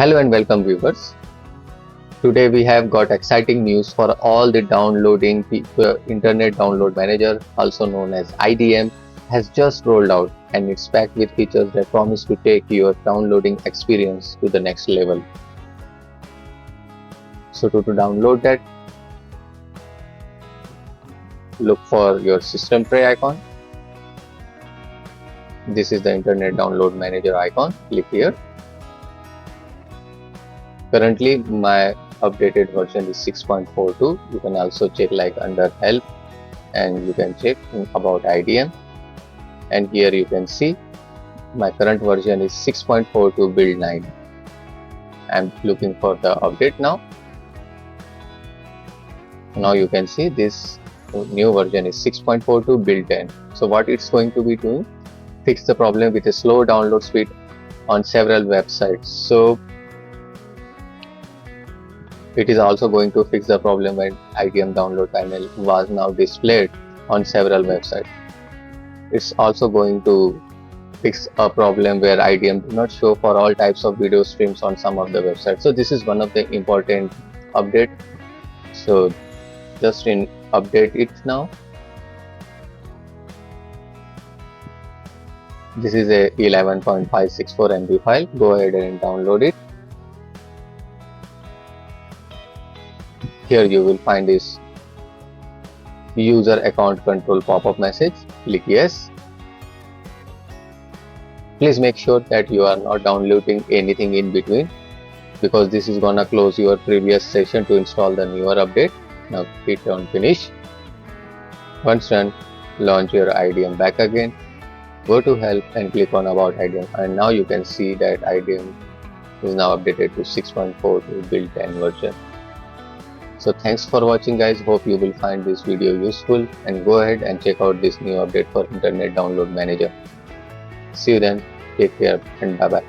Hello and welcome viewers. Today we have got exciting news for all the downloading people. Internet Download Manager, also known as IDM, has just rolled out and it's packed with features that promise to take your downloading experience to the next level. So to download that, look for your system tray icon. This is the Internet Download Manager icon. Click here. Currently my updated version is 6.42. You can also check like under help and you can check about IDM, and here you can see my current version is 6.42 build 9. I'm looking for the update now. Now you can see this new version is 6.42 build 10. So what it's going to be doing, fix the problem with a slow download speed on several websites. So it is also going to fix the problem when IDM download panel was now displayed on several websites. It's also going to fix a problem where IDM do not show for all types of video streams on some of the websites. So this is one of the important update. So just update it now. This is a 11.564 MB file. Go ahead and download it. Here you will find this user account control pop-up message. Click yes. Please make sure that you are not downloading anything in between, because this is gonna close your previous session to install the newer update. Now hit on finish. Once done, launch your IDM back again. Go to help and click on about IDM, and now you can see that IDM is now updated to 6.42 build 10 version. So thanks for watching guys. Hope you will find this video useful, and go ahead and check out this new update for Internet Download Manager. See you then. Take care and bye bye.